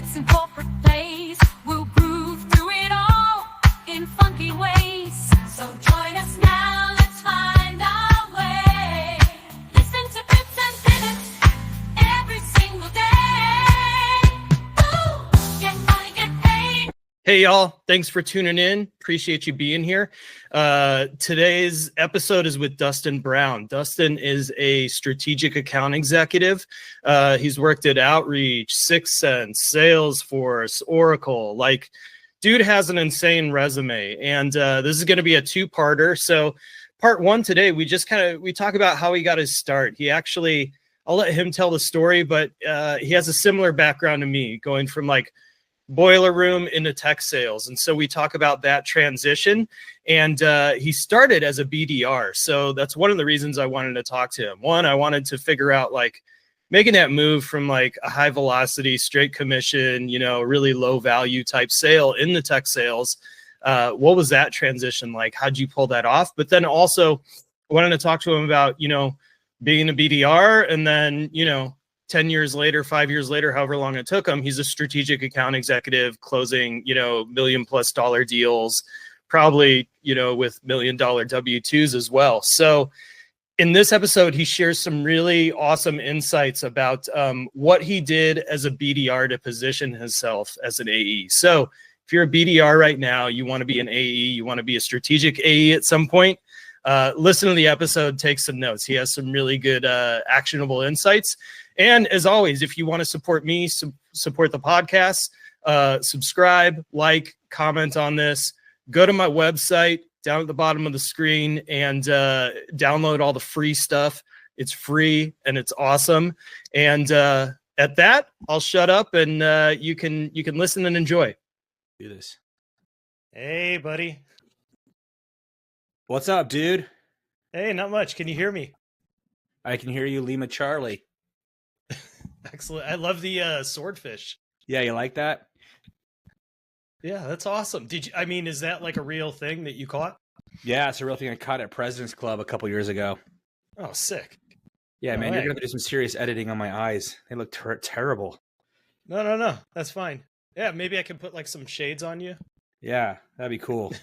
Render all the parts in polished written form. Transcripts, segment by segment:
its in corporate place. We'll groove through it all in funky ways. So join us now, let's find our way. Listen to bits and pivots every single day. Ooh, get money, get paid. Hey, y'all. Thanks for tuning in. Appreciate you being here. Today's episode is with Dustin Brown. Dustin is a strategic account executive. He's worked at Outreach, Sixth Sense, Salesforce, Oracle. Dude has an insane resume. And this is going to be a two-parter. So part one today, we talk about how he got his start. I'll let him tell the story, but he has a similar background to me, going from boiler room into tech sales. And so we talk about that transition, and he started as a BDR. So that's one of the reasons I wanted to talk to him. One, I wanted to figure out making that move from a high velocity, straight commission, really low value type sale in the tech sales. What was that transition like? How'd you pull that off? But then also I wanted to talk to him about, being a BDR, and then, 10 years later, 5 years later, however long it took him, he's a strategic account executive closing, $1 million+ deals, probably, with $1 million W-2s as well. So in this episode, he shares some really awesome insights about what he did as a BDR to position himself as an AE. So if you're a BDR right now, you want to be an AE, you want to be a strategic AE at some point, listen to the episode, take some notes. He has some really good actionable insights. And as always, if you want to support me, support the podcast, subscribe, comment on this, go to my website down at the bottom of the screen and download all the free stuff. It's free and it's awesome. And at that, I'll shut up and you can listen and enjoy. Do this. Hey, buddy. What's up, dude? Hey, not much. Can you hear me? I can hear you, Lima Charlie. Excellent. I love the swordfish. Yeah, you like that? Yeah, that's awesome. Is that a real thing that you caught? Yeah, it's a real thing I caught at President's Club a couple years ago. Oh, sick. Yeah, No man, way. you're going to do some serious editing on my eyes. They look terrible. No. That's fine. Yeah, maybe I can put some shades on you. Yeah, that'd be cool.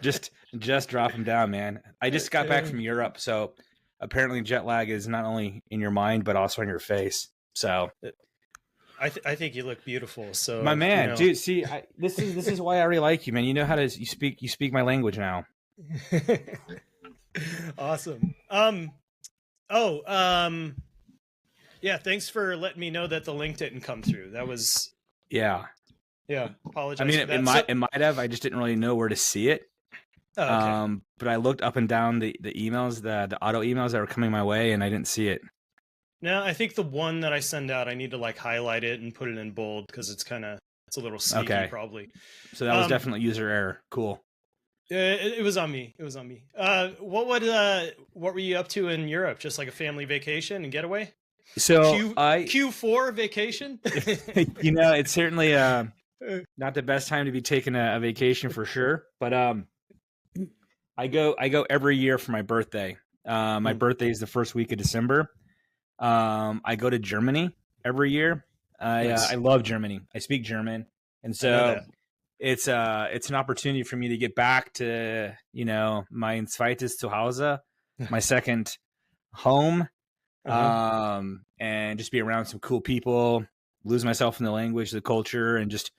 just drop them down, man. I just got back from Europe, so apparently jet lag is not only in your mind, but also on your face. So I think you look beautiful. So my man, dude, see, this is why I really like you, man. You know how to you speak my language now. Awesome. Yeah, thanks for letting me know that the link didn't come through. That was Yeah. Apologize. I mean, for that. it might have. I just didn't really know where to see it. Oh, okay. But I looked up and down the emails, the auto emails that were coming my way, and I didn't see it. No, I think the one that I send out, I need to highlight it and put it in bold because it's a little sneaky, Okay. probably. So that was definitely user error. Cool. It was on me. What were you up to in Europe? Just a family vacation and getaway? So Q4 vacation? it's certainly not the best time to be taking a vacation for sure. But I go every year for my birthday. My birthday is the first week of December. I go to Germany every year. Nice. I love Germany. I speak German, and so it's an opportunity for me to get back to mein zweites Zuhause, my second home, and just be around some cool people, lose myself in the language, the culture, and just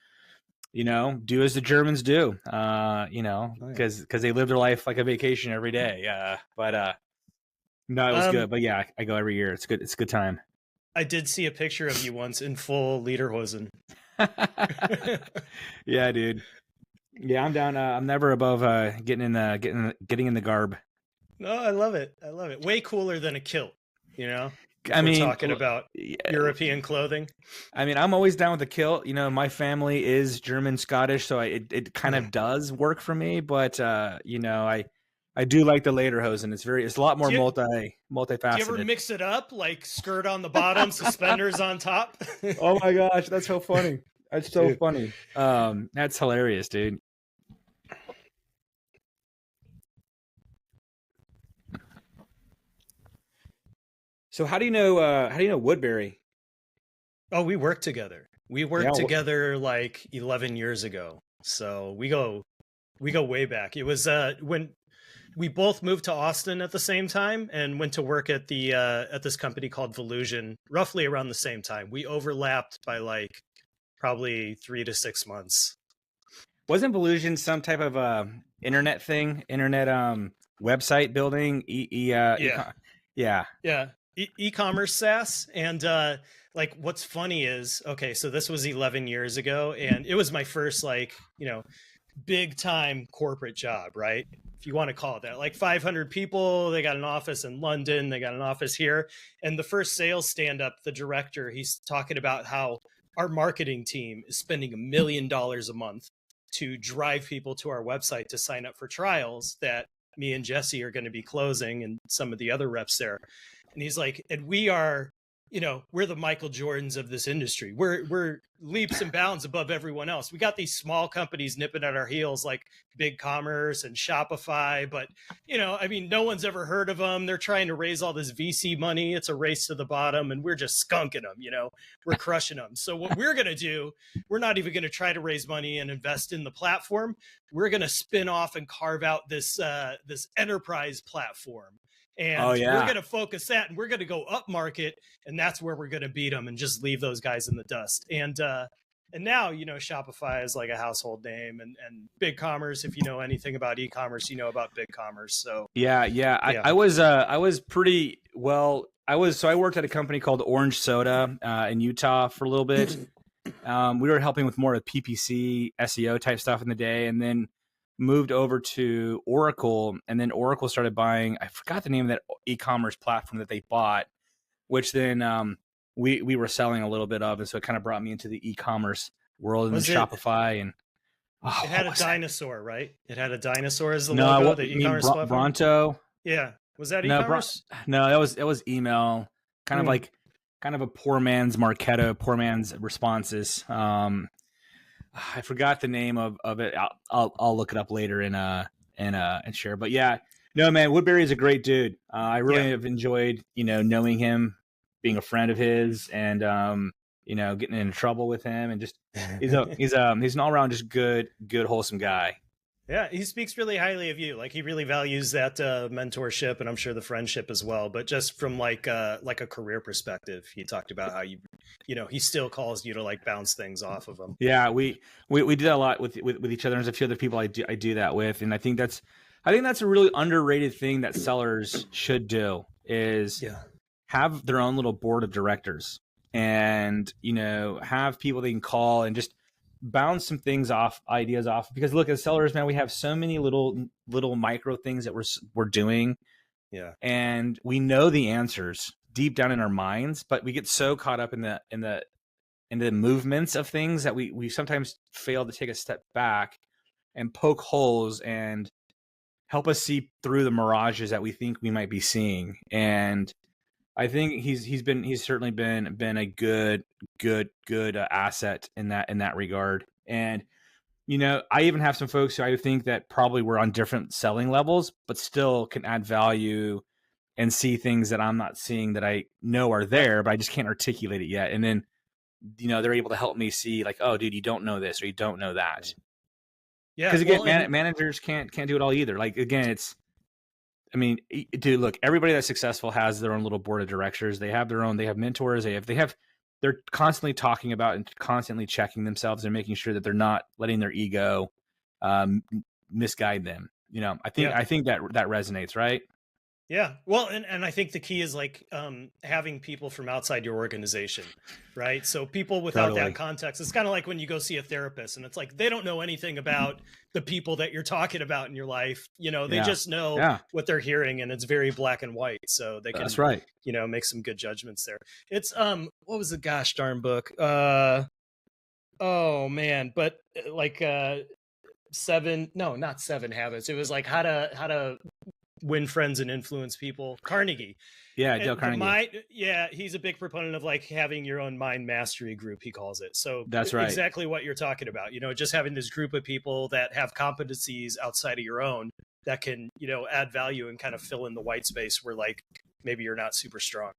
do as the Germans do, because they live their life like a vacation every day. No, it was good. But yeah, I go every year. It's good. It's a good time. I did see a picture of you once in full lederhosen. Yeah, dude. Yeah, I'm down. I'm never above getting in the garb. No, I love it. Way cooler than a kilt, We're talking about European clothing. I mean, I'm always down with the kilt. My family is German Scottish, so it kind of does work for me. But I do like the lederhosen. It's a lot more multifaceted. Do you ever mix it up, skirt on the bottom, suspenders on top? Oh my gosh, that's so funny. That's so funny. That's hilarious, dude. So how do you know Woodbury? Oh, we worked together. We Yeah. worked together like 11 years ago. So we go way back. It was when we both moved to Austin at the same time and went to work at the at this company called Volusion roughly around the same time. We overlapped by like probably 3 to 6 months. Wasn't Volusion some type of internet thing? Internet website building? Yeah. Yeah. Yeah. E-commerce SaaS. And like what's funny is, okay, so this was 11 years ago and it was my first like, big time corporate job, right? If you want to call it that, like 500 people, they got an office in London, they got an office here. And the first sales stand up, the director, he's talking about how our marketing team is spending $1 million a month to drive people to our website to sign up for trials that me and Jesse are going to be closing and some of the other reps there. And he's like, and we are, we're the Michael Jordans of this industry. We're leaps and bounds above everyone else. We got these small companies nipping at our heels like BigCommerce and Shopify, but no one's ever heard of them. They're trying to raise all this VC money. It's a race to the bottom and we're just skunking them, we're crushing them. So what we're going to do, we're not even going to try to raise money and invest in the platform. We're going to spin off and carve out this enterprise platform. And we're going to focus that and we're going to go up market and that's where we're going to beat them and just leave those guys in the dust. And now, Shopify is like a household name and BigCommerce. If you know anything about e-commerce, you know about BigCommerce. So yeah. I was pretty well. I worked at a company called Orange Soda in Utah for a little bit. We were helping with more of PPC, SEO type stuff in the day, and then moved over to Oracle, and then Oracle started buying, I forgot the name of that e-commerce platform that they bought, which then we were selling a little bit of, and so it kind of brought me into the e-commerce world and Shopify. And it had a dinosaur, right? It had a dinosaur as the logo. The e-commerce platform. Bronto. Yeah, was that e-commerce? No, that was email. Kind of a poor man's Marketo, poor man's responses. I forgot the name of it. I'll look it up later and share. But yeah, no, man, Woodbury is a great dude. I really have enjoyed, knowing him, being a friend of his, and getting in trouble with him, and just he's an all around just good wholesome guy. Yeah, he speaks really highly of you. Like he really values that mentorship, and I'm sure the friendship as well. But just from like a career perspective, he talked about how he still calls you to like bounce things off of him. Yeah, we do that a lot with each other. There's a few other people I do that with, and I think that's a really underrated thing that sellers should do is have their own little board of directors, and have people they can call and just bounce some ideas off, because look, as sellers, man, we have so many little micro things that we're doing, and we know the answers deep down in our minds, but we get so caught up in the movements of things that we sometimes fail to take a step back and poke holes and help us see through the mirages that we think we might be seeing. And I think he's certainly been a good asset in that regard. And I even have some folks who I think that probably were on different selling levels, but still can add value and see things that I'm not seeing that I know are there, but I just can't articulate it yet. And then they're able to help me see like, oh, dude, you don't know this or you don't know that. Yeah, because again, managers can't do it all either. Like again, dude, look, everybody that's successful has their own little board of directors. They have mentors. They're constantly talking about and constantly checking themselves and making sure that they're not letting their ego misguide them. I think that resonates, right? Yeah. Well, and I think the key is like having people from outside your organization, right? So people without that context, it's kind of like when you go see a therapist and it's like, they don't know anything about the people that you're talking about in your life. They just know what they're hearing, and it's very black and white. So they can, that's right. Make some good judgments there. It's, what was the gosh darn book? Oh man, but like, not 7 Habits. It was like how to win friends and influence people. Carnegie. Yeah, Dale Carnegie. He's a big proponent of like having your own mind mastery group, he calls it. So that's right. Exactly what you're talking about. Just having this group of people that have competencies outside of your own that can, add value and kind of fill in the white space where like maybe you're not super strong.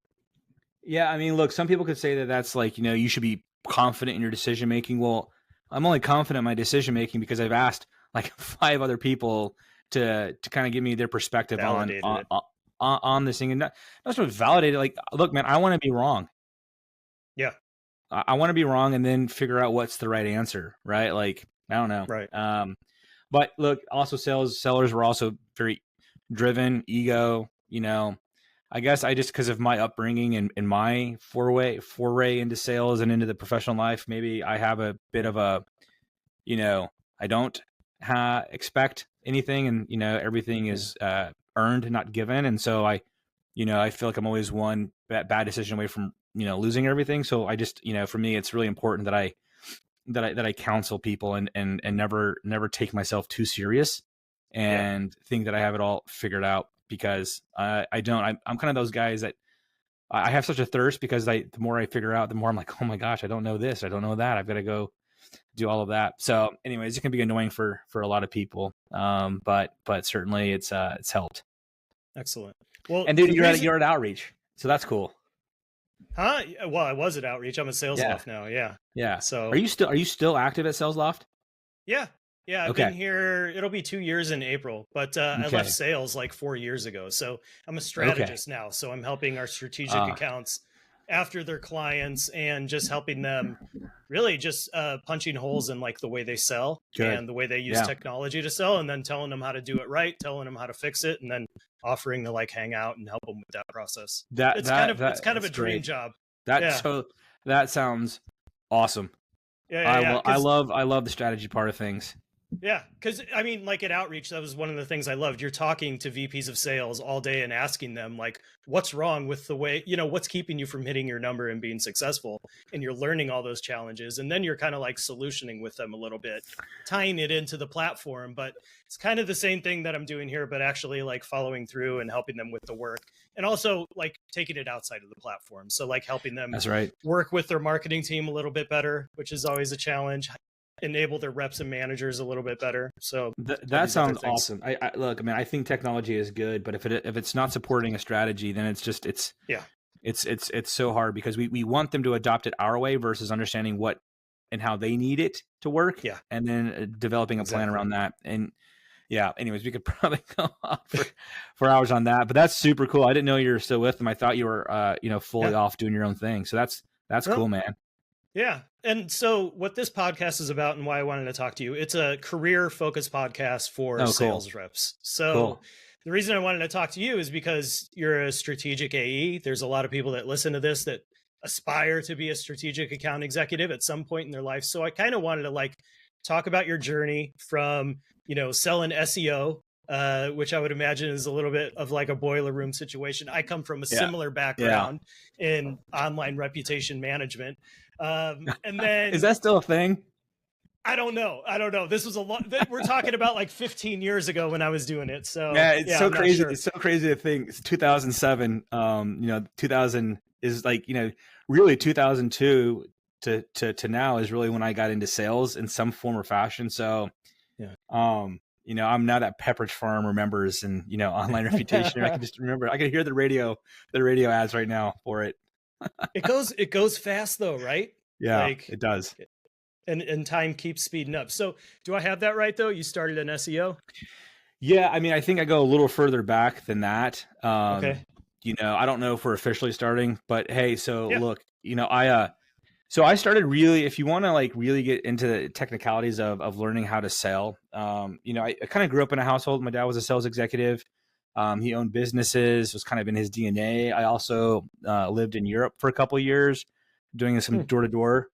Yeah, I mean, look, some people could say that that's like, you should be confident in your decision making. Well, I'm only confident in my decision making because I've asked like 5 other people to kind of give me their perspective on Validated on it. on, on this thing, and not so much validated. Like, look, man, I want to be wrong. Yeah. I want to be wrong and then figure out what's the right answer, right? Like, I don't know. Right. But look, also sellers were also very driven, ego, I guess I just, because of my upbringing and my foray into sales and into the professional life, maybe I have a bit of a, I don't expect anything, and everything is earned, not given, and so I feel like I'm always one bad decision away from losing everything. So I just, for me, it's really important that I counsel people and never take myself too serious and think that I have it all figured out, because I don't. I'm kind of those guys that I have such a thirst, because the more I figure out, the more I'm like, oh my gosh, I don't know this, I don't know that, I've got to go do all of that. So anyways, it can be annoying for a lot of people, but certainly it's helped. Excellent. Well, and dude, you're at Outreach, so that's cool. Huh? Well, I was at Outreach. I'm at Sales Loft now. Yeah. So are you still active at Sales Loft? Yeah. I've been here. It'll be 2 years in April, but I left sales like 4 years ago. So I'm a strategist now. So I'm helping our strategic accounts after their clients and just helping them really just punching holes in like the way they sell and the way they use technology to sell, and then telling them how to do it right, telling them how to fix it, and then offering to like hang out and help them with that process. It's kind of a dream job. So that sounds awesome. I love the strategy part of things. Yeah, because I mean, like at Outreach, that was one of the things I loved. You're talking to VPs of sales all day and asking them like, what's wrong with the way, what's keeping you from hitting your number and being successful? And you're learning all those challenges. And then you're kind of like solutioning with them a little bit, tying it into the platform. But it's kind of the same thing that I'm doing here, but actually like following through and helping them with the work, and also like taking it outside of the platform. So like helping them work with their marketing team a little bit better, which is always a challenge. Enable their reps and managers a little bit better. So that sounds awesome. I look, I mean, I think technology is good, but if it's not supporting a strategy, then it's so hard, because we want them to adopt it our way versus understanding what and how they need it to work. Yeah. And then developing a plan around that. And anyways, we could probably go on for hours on that, but that's super cool. I didn't know you were still with them. I thought you were, fully off doing your own thing. So that's cool, man. Yeah. And so what this podcast is about and why I wanted to talk to you, it's a career focused podcast for sales reps. So the reason I wanted to talk to you is because you're a strategic AE. There's a lot of people that listen to this that aspire to be a strategic account executive at some point in their life. So I kind of wanted to like talk about your journey from, selling SEO, which I would imagine is a little bit of like a boiler room situation. I come from a similar background in online reputation management. And then is that still a thing? I don't know. This was a lot. We're talking about like 15 years ago when I was doing it. So it's so crazy. Sure. It's so crazy to think it's 2007. 2000 is like, really 2002 to now is really when I got into sales in some form or fashion. So, I'm now that Pepperidge Farm remembers and, online reputation. I can just remember, I can hear the radio ads right now for it. It goes fast though, right? Yeah, it does. And time keeps speeding up. So do I have that right though? You started in SEO? Yeah. I mean, I think I go a little further back than that. I don't know if we're officially starting, but hey, look, so I started really, if you want to like really get into the technicalities of learning how to sell, I kind of grew up in a household. My dad was a sales executive. He owned businesses, was kind of in his DNA. I also lived in Europe for a couple of years doing some door-to-door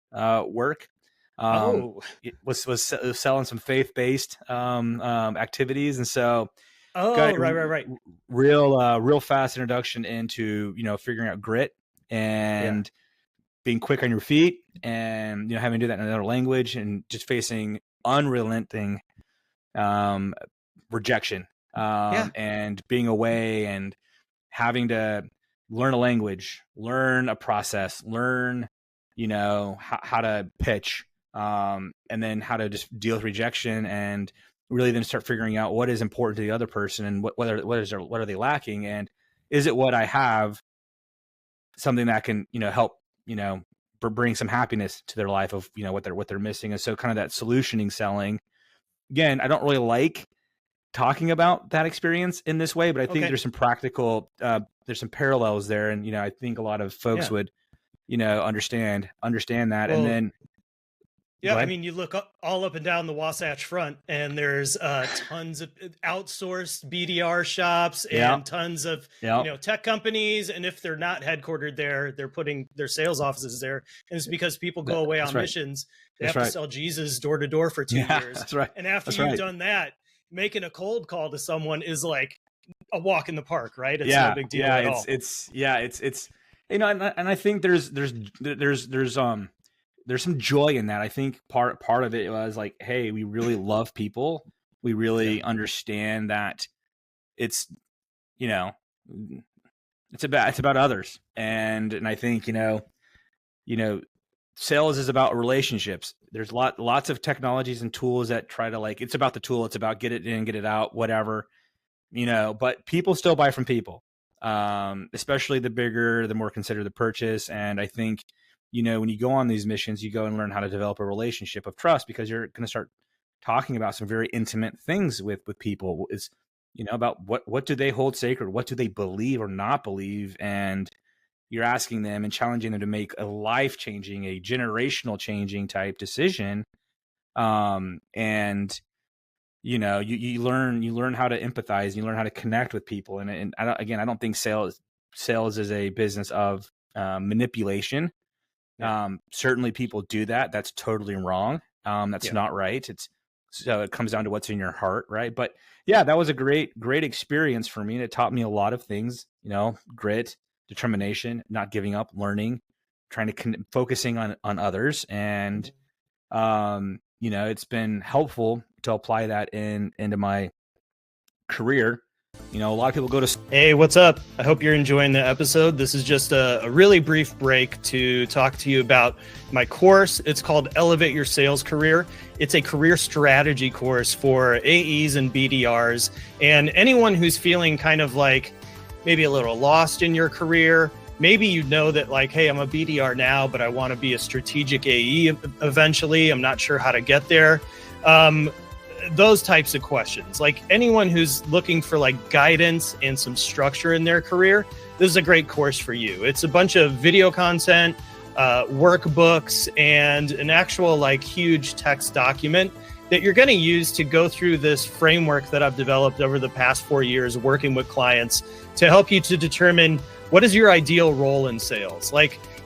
work. Was selling some faith-based activities. And so right. Real fast introduction into, figuring out grit and being quick on your feet and, having to do that in another language and just facing unrelenting rejection. And being away and having to learn a language, learn a process, learn, how to pitch, and then how to just deal with rejection, and really then start figuring out what is important to the other person and what are they lacking, and is it what I have something that can, help, bring some happiness to their life of, what they're missing. And so kind of that solutioning selling, again, I don't really like talking about that experience in this way, but I think there's some practical, there's some parallels there. And, I think a lot of folks would, understand that. Well, and then, yeah, I mean, you look all up and down the Wasatch Front, and there's tons of outsourced BDR shops and tons of tech companies. And if they're not headquartered there, they're putting their sales offices there. And it's because people go away on missions. They have to sell Jesus door to door for 2 years. That's right. And after you've done that, making a cold call to someone is like a walk in the park, right? It's no big deal at all. It's and I think there's some joy in that. I think part of it was like, hey, we really love people. We really understand that it's about others. And I think, sales is about relationships. There's lots of technologies and tools that try to it's about the tool. It's about get it in, get it out, whatever, but people still buy from people. Especially the bigger, the more considered the purchase. And I think, when you go on these missions, you go and learn how to develop a relationship of trust, because you're going to start talking about some very intimate things with people. It's, about what do they hold sacred? What do they believe or not believe? And you're asking them and challenging them to make a life-changing, a generational changing type decision. And you learn how to empathize, you learn how to connect with people. And I don't think sales is a business of manipulation. Certainly people do that. That's totally wrong. That's not right. So it comes down to what's in your heart. Right. But yeah, that was a great experience for me. And it taught me a lot of things, grit, determination, not giving up, learning, trying to focusing on others. And, it's been helpful to apply that into my career. A lot of people go to... Hey, what's up? I hope you're enjoying the episode. This is just a really brief break to talk to you about my course. It's called Elevate Your Sales Career. It's a career strategy course for AEs and BDRs, and anyone who's feeling kind of like maybe a little lost in your career. Maybe you know that hey, I'm a BDR now, but I want to be a strategic AE eventually. I'm not sure how to get there. Those types of questions, anyone who's looking for guidance and some structure in their career, this is a great course for you. It's a bunch of video content, workbooks, and an actual huge text document that you're going to use to go through this framework that I've developed over the past 4 years working with clients to help you to determine what is your ideal role in sales.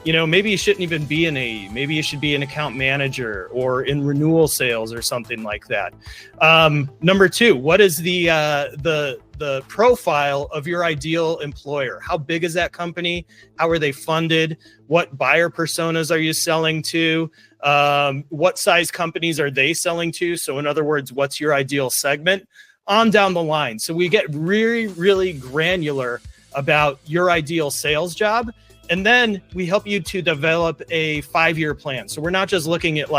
Maybe you shouldn't even be an AE. Maybe you should be an account manager or in renewal sales or something like that. Number two, what is the profile of your ideal employer? How big is that company? How are they funded? What buyer personas are you selling to? What size companies are they selling to? So in other words, what's your ideal segment? On down the line. So we get really, really granular about your ideal sales job. And then we help you to develop a 5-year plan. So we're not just looking at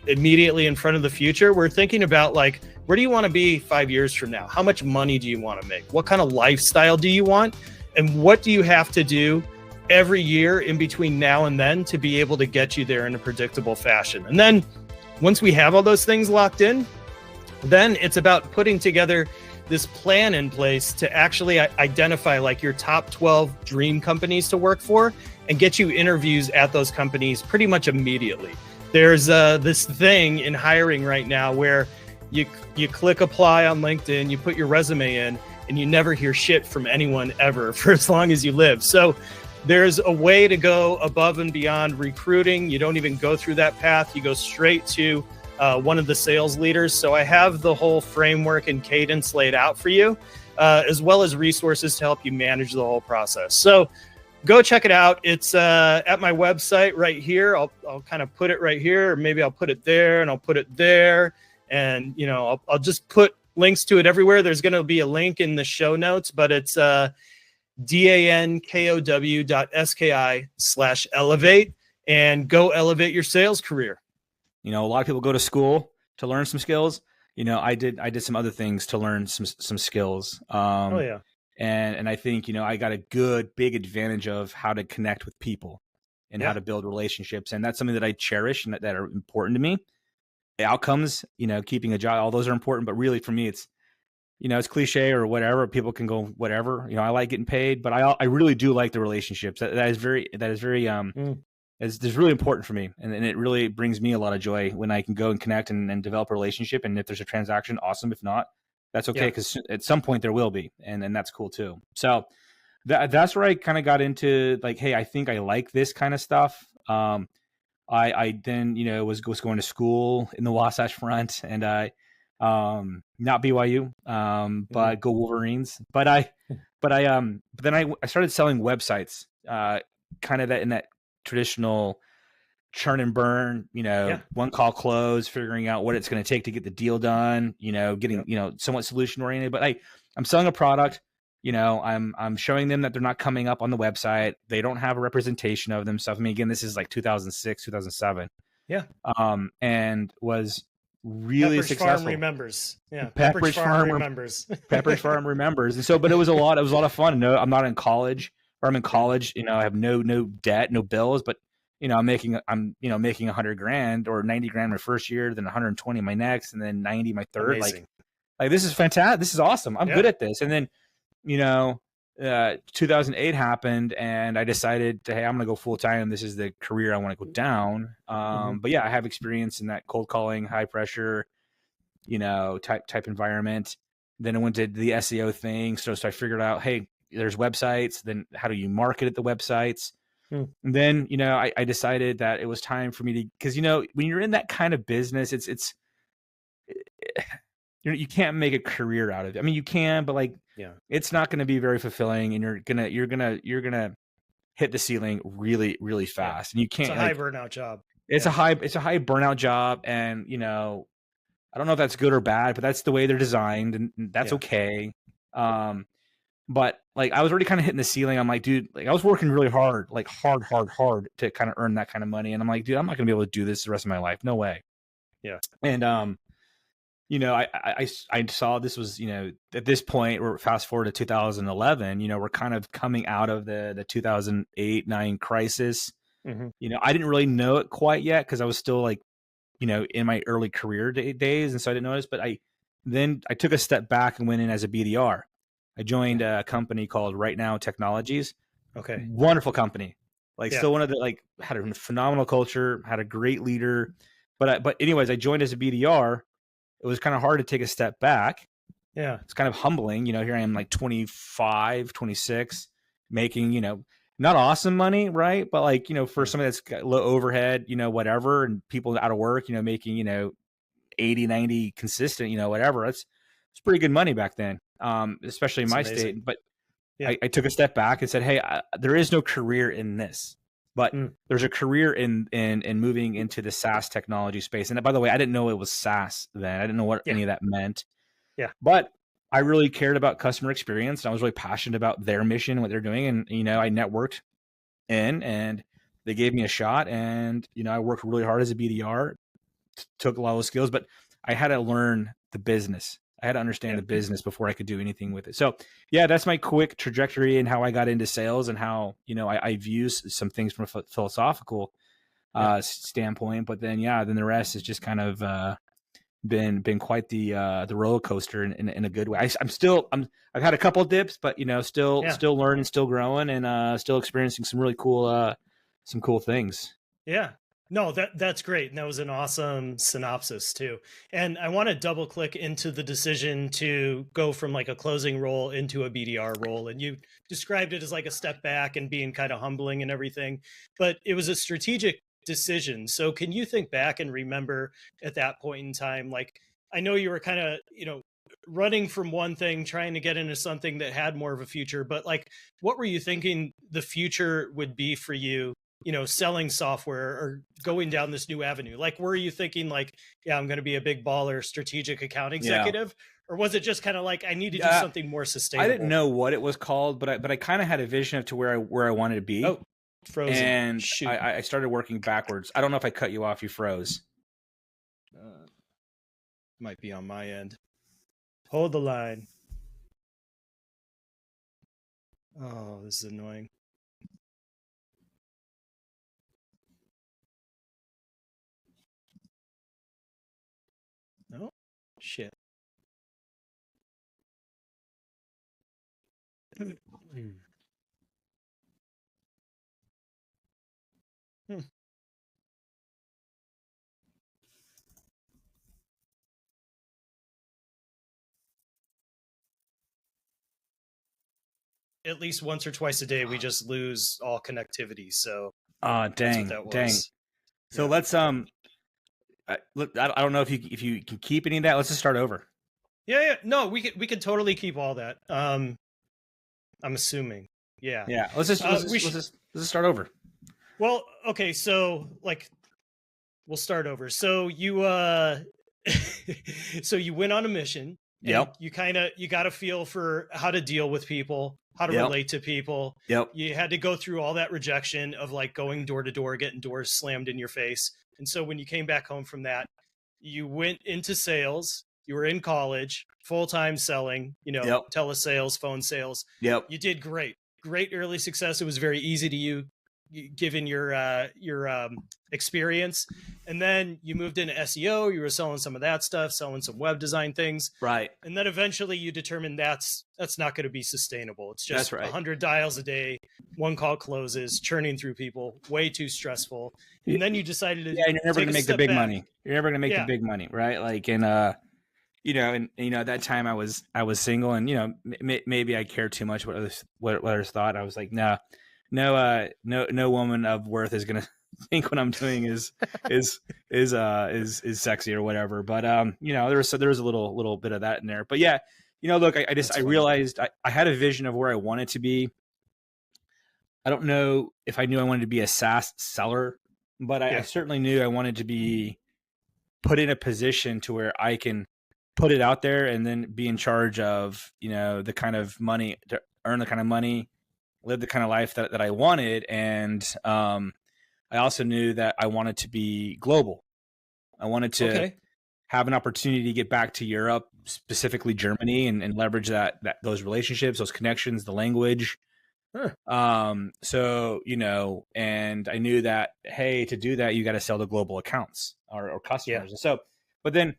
immediately in front of the future. We're thinking about where do you want to be 5 years from now? How much money do you want to make? What kind of lifestyle do you want? And what do you have to do every year in between now and then to be able to get you there in a predictable fashion? And then once we have all those things locked in, then it's about putting together this plan in place to actually identify your top 12 dream companies to work for and get you interviews at those companies pretty much immediately. There's this thing in hiring right now where you click apply on LinkedIn, you put your resume in, and you never hear shit from anyone ever for as long as you live. So there's a way to go above and beyond recruiting. You don't even go through that path. You go straight to one of the sales leaders. So I have the whole framework and cadence laid out for you, as well as resources to help you manage the whole process. So go check it out. It's at my website right here. I'll kind of put it right here, or maybe I'll put it there and I'll put it there. And, I'll just put links to it everywhere. There's going to be a link in the show notes, but it's dankow.ski/elevate, and go elevate your sales career. A lot of people go to school to learn some skills. I did some other things to learn some skills. And I think, I got a good big advantage of how to connect with people and how to build relationships. And that's something that I cherish and that are important to me. The outcomes, keeping a job, all those are important. But really for me, it's, it's cliche or whatever. People can go whatever. I like getting paid, but I really do like the relationships. That is very is really important for me, and it really brings me a lot of joy when I can go and connect and develop a relationship. And if there's a transaction, awesome. If not, that's okay, because at some point there will be, and that's cool too. So that's where I kind of got into like, hey, I think I like this kind of stuff. I then was going to school in the Wasatch Front, and I not BYU, but go Wolverines. But then I started selling websites, kind of that in that traditional churn and burn, one call close, figuring out what it's going to take to get the deal done, getting, somewhat solution oriented. But I'm selling a product, I'm showing them that they're not coming up on the website. They don't have a representation of themselves. I mean, again, this is like 2006, 2007. Yeah. And was really Pepperidge successful. Farm remembers. Yeah. Pepperidge Farm remembers. Pepperidge Farm remembers. And so, but it was a lot of fun. No, I'm not in college, or I'm in college, I have no debt, no bills, but I'm making $100,000 or $90,000 my first year, then 120 my next, and then 90 my third. Amazing. Like this is fantastic. This is awesome. I'm good at this. And then, 2008 happened, and I decided to, hey, I'm going to go full time. This is the career I want to go down. But yeah, I have experience in that cold calling, high pressure, type environment. Then I went to the SEO thing. So I figured out, hey, there's websites. Then how do you market at the websites? And then, I decided that it was time for me to, because, when you're in that kind of business, it's you can't make a career out of it. I mean, you can, but it's not going to be very fulfilling, and you're gonna hit the ceiling really, really fast, and you can't. It's a high burnout job. It's a high burnout job, and I don't know if that's good or bad, but that's the way they're designed, and that's okay. But I was already kind of hitting the ceiling. I'm like, dude, I was working really hard, hard to kind of earn that kind of money, and I'm like, dude, I'm not gonna be able to do this the rest of my life. No way. Yeah. And I saw this was, at this point, we're fast forward to 2011, we're kind of coming out of the 2008-9 crisis. I didn't really know it quite yet, because I was still in my early career days. And so I didn't notice, but I took a step back and went in as a BDR. I joined a company called Right Now Technologies. Okay. Wonderful company. Still one of the, had a phenomenal culture, had a great leader. But anyways, I joined as a BDR. It was kind of hard to take a step back. Yeah. It's kind of humbling. Here I am 25, 26, making, not awesome money, right? But for somebody that's got low overhead, whatever, and people out of work, making, 80, 90 consistent, whatever. It's pretty good money back then, especially in my state. But I took a step back and said, hey, there is no career in this. But there's a career in moving into the SaaS technology space. And by the way, I didn't know it was SaaS then. I didn't know what any of that meant. Yeah. But I really cared about customer experience. And I was really passionate about their mission, what they're doing. And, I networked and they gave me a shot. And, I worked really hard as a BDR, took a lot of those skills, but I had to learn the business. I had to understand the business before I could do anything with it. So yeah, that's my quick trajectory and how I got into sales, and how, I view some things from a philosophical standpoint, but then the rest is just kind of been quite the roller coaster in a good way. I've had a couple of dips, but still learning, still growing, and still experiencing some really cool things. Yeah. No, that's great. And that was an awesome synopsis too. And I want to double click into the decision to go from a closing role into a BDR role. And you described it as a step back and being kind of humbling and everything, but it was a strategic decision. So can you think back and remember at that point in time, I know you were kind of, running from one thing, trying to get into something that had more of a future, but what were you thinking the future would be for you? Selling software or going down this new avenue? Were you thinking I'm going to be a big baller strategic account executive? Or was it just kind of I need to do something more sustainable? I didn't know what it was called, but I kind of had a vision of to where I wanted to be. Oh, frozen. And I started working backwards. I don't know if I cut you off. You froze. Might be on my end. Hold the line. Oh, this is annoying. Oh, shit. Hmm. At least once or twice a day, we just lose all connectivity. So Oh, that's what dang, that dang. was. So Yeah. let's look. I don't know if you can keep any of that. Let's just start over. Yeah. No, we could totally keep all that. I'm assuming. Yeah. Yeah. Let's just start over. Well, okay. So like, we'll start over. So you so you went on a mission, and Yep. you got a feel for how to deal with people, how to Yep. relate to people. Yep. You had to go through all that rejection of like going door to door, getting doors slammed in your face. And so when you came back home from that, you went into sales. You were in college, full-time selling, Yep. telesales, phone sales. Yep. You did great early success. It was very easy to you, given your experience. And then you moved into SEO. You were selling some of that stuff, selling some web design things. Right. And then eventually you determined that's not going to be sustainable. It's just That's right. 100 dials a day, one call closes, churning through people, way too stressful. And then you decided to you're never going to make the big money. You're never going to make the big money, right? Like, and at that time I was single, and maybe I cared too much what others thought. I was like, no woman of worth is going to think what I'm doing is sexy or whatever. But there was a little bit of that in there. But yeah, look, I realized I had a vision of where I wanted to be. I don't know if I knew I wanted to be a SaaS seller, but I certainly knew I wanted to be put in a position to where I can put it out there and then be in charge of, the kind of money, to earn the kind of money, live the kind of life that I wanted. And I also knew that I wanted to be global. I wanted to have an opportunity to get back to Europe, specifically Germany, and leverage those relationships, those connections, the language. So, and I knew that, hey, to do that, you got to sell to global accounts or customers. Yeah. And so, but then,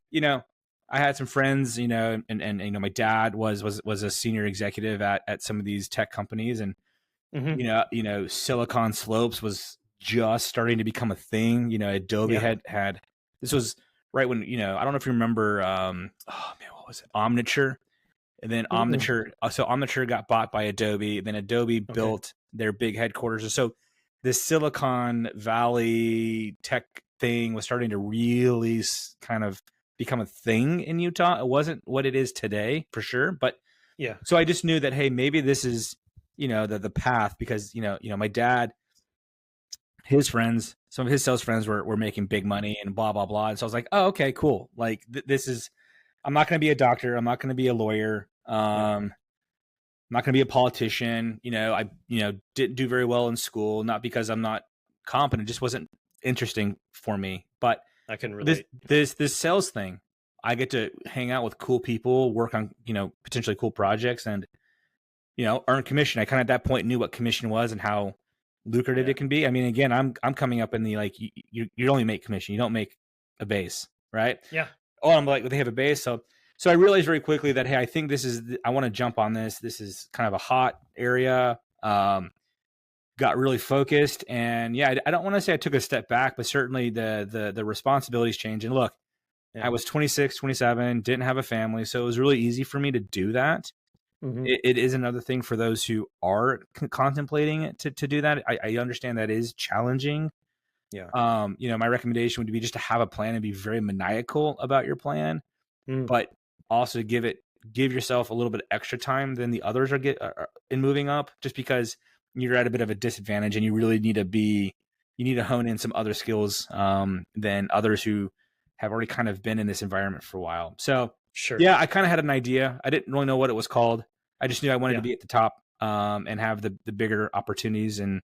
I had some friends, and my dad was a senior executive at some of these tech companies, and Silicon Slopes was just starting to become a thing. Adobe had this was right when, I don't know if you remember, what was it? Omniture. And then Omniture got bought by Adobe. Then Adobe built their big headquarters. And so this Silicon Valley tech thing was starting to really kind of become a thing in Utah. It wasn't what it is today, for sure. But yeah. So I just knew that, hey, maybe this is, the path, because, my dad, his friends, some of his sales friends were making big money and blah, blah, blah. And so I was like, oh, okay, cool. Like this is, I'm not going to be a doctor. I'm not going to be a lawyer. I'm not going to be a politician. I didn't do very well in school, not because I'm not competent, it just wasn't interesting for me. But I can relate. This sales thing, I get to hang out with cool people, work on potentially cool projects, and earn commission. I kind of at that point knew what commission was and how lucrative it can be. I mean, again, I'm coming up in the like you only make commission, you don't make a base, right? Yeah. Oh, I'm like, they have a base. So I realized very quickly that, hey, I think I want to jump on this. This is kind of a hot area. Got really focused, and yeah, I don't want to say I took a step back, but certainly the responsibilities changed. And look, I was 26, 27, didn't have a family. So it was really easy for me to do that. Mm-hmm. It is another thing for those who are contemplating it to do that. I understand that is challenging. Yeah. My recommendation would be just to have a plan and be very maniacal about your plan, but also give yourself a little bit extra time than the others are in moving up, just because you're at a bit of a disadvantage and you really need to hone in some other skills than others who have already kind of been in this environment for a while. So sure. Yeah, I kind of had an idea. I didn't really know what it was called. I just knew I wanted to be at the top and have the bigger opportunities, and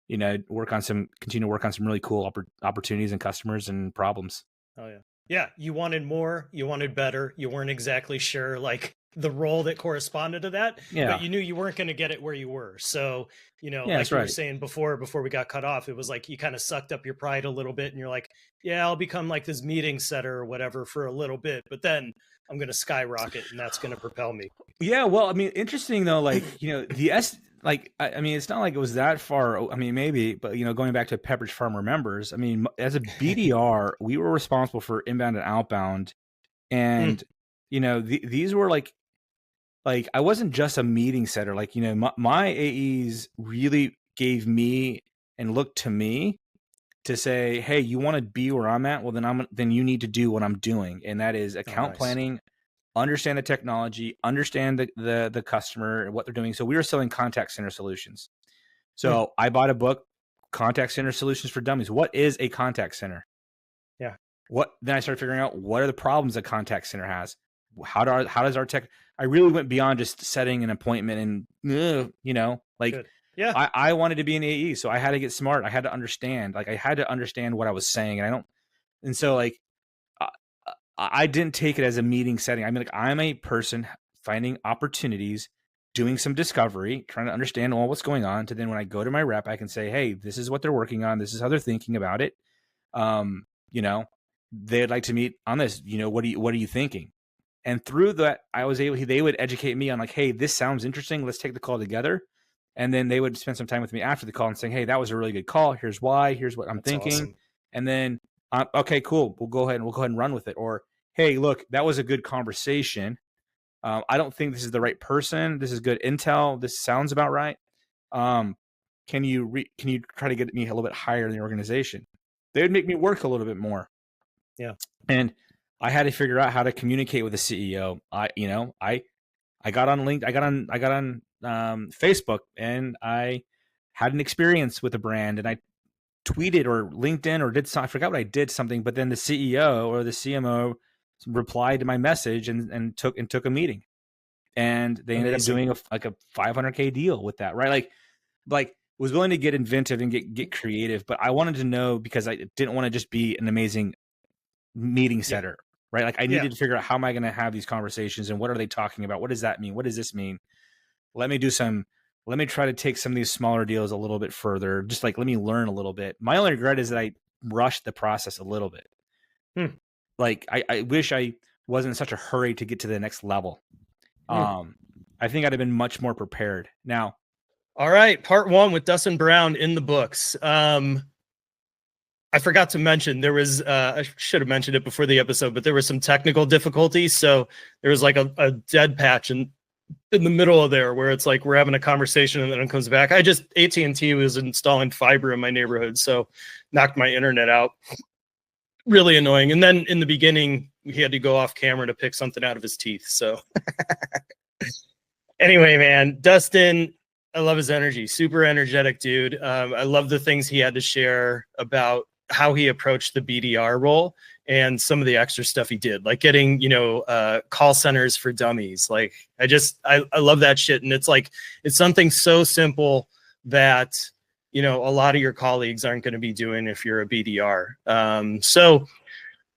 continue to work on some really cool opportunities and customers and problems. Oh yeah. Yeah. You wanted more, you wanted better. You weren't exactly sure like the role that corresponded to that, Yeah. but you knew you weren't going to get it where you were. So, you know, Yeah, like that's you were right. saying before we got cut off, it was like you kind of sucked up your pride a little bit and you're like, yeah, I'll become like this meeting setter or whatever for a little bit, but then I'm going to skyrocket and that's going to propel me. Yeah, well, I mean, interesting though, like, you know, I mean, it's not like it was that far. I mean, maybe, but you know, going back to Pepperidge Farm Remembers, I mean, as a BDR, we were responsible for inbound and outbound, and you know, these were like I wasn't just a meeting setter. Like, you know, my AEs really gave me and looked to me to say, hey, you want to be where I'm at? Well, then you need to do what I'm doing, and that is account planning. Understand the technology, understand the customer and what they're doing. So we were selling contact center solutions. So I bought a book, Contact Center Solutions for Dummies. What is a contact center? Yeah. Then I started figuring out what are the problems a contact center has. How does our tech? I really went beyond just setting an appointment and you know, like Good. Yeah. I wanted to be an AE, so I had to get smart. I had to understand. Like I had to understand what I was saying, and so like I didn't take it as a meeting setting. I mean, like I'm a person finding opportunities, doing some discovery, trying to understand what's going on. To then when I go to my rep, I can say, hey, this is what they're working on. This is how they're thinking about it. You know, they'd like to meet on this. You know, what are you thinking? And through that, they would educate me on like, hey, this sounds interesting. Let's take the call together. And then they would spend some time with me after the call and saying, hey, that was a really good call. Here's why. Here's what I'm thinking. Awesome. And then, okay, cool. We'll go ahead and run with it. Or, hey, look, that was a good conversation. I don't think this is the right person. This is good intel. This sounds about right. Can you try to get me a little bit higher in the organization? They would make me work a little bit more. Yeah. And I had to figure out how to communicate with the CEO. I got on LinkedIn. I got on Facebook, and I had an experience with a brand, and I tweeted or LinkedIn or I forgot what I did something, but then the CEO or the CMO replied to my message and took a meeting, and they ended up doing a $500K deal with that. Right. Like was willing to get inventive and get creative, but I wanted to know because I didn't want to just be an amazing meeting setter. Yeah. Right. Like I needed to figure out how am I going to have these conversations and what are they talking about? What does that mean? What does this mean? Let me try to take some of these smaller deals a little bit further. Just like, let me learn a little bit. My only regret is that I rushed the process a little bit. Like I wish I wasn't in such a hurry to get to the next level. I think I'd have been much more prepared now. All right. Part 1 with Dustin Brown in the books. I forgot to mention there was, I should have mentioned it before the episode, but there was some technical difficulties. So there was like a dead patch in the middle of there where it's like we're having a conversation and then it comes back. AT&T was installing fiber in my neighborhood, so knocked my internet out. Really annoying. And then in the beginning, he had to go off camera to pick something out of his teeth. So anyway, man, Dustin, I love his energy. Super energetic dude. I love the things he had to share about how he approached the BDR role and some of the extra stuff he did, like getting, call centers for dummies. Like I love that shit. And it's like, it's something so simple that, a lot of your colleagues aren't going to be doing if you're a BDR. So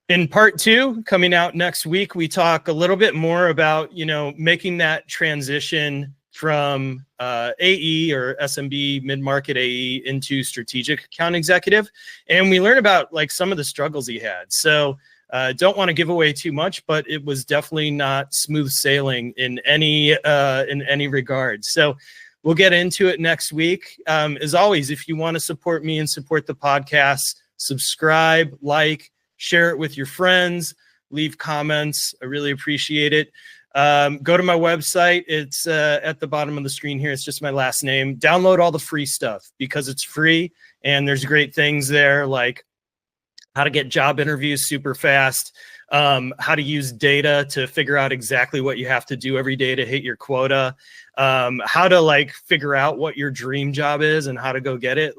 in part 2 coming out next week, we talk a little bit more about, making that transition from AE or SMB mid-market AE into strategic account executive. And we learn about like some of the struggles he had. So don't want to give away too much, but it was definitely not smooth sailing in any regard. So we'll get into it next week. As always, if you want to support me and support the podcast, subscribe, like, share it with your friends, leave comments. I really appreciate it. Go to my website. It's at the bottom of the screen here. It's just my last name. Download all the free stuff because it's free and there's great things there like how to get job interviews super fast, how to use data to figure out exactly what you have to do every day to hit your quota, how to like figure out what your dream job is and how to go get it.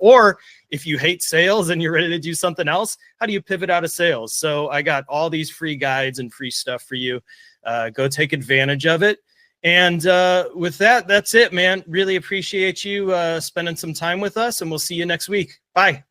Or if you hate sales and you're ready to do something else, how do you pivot out of sales? So I got all these free guides and free stuff for you. Go take advantage of it. And with that, that's it, man. Really appreciate you spending some time with us, and we'll see you next week. Bye.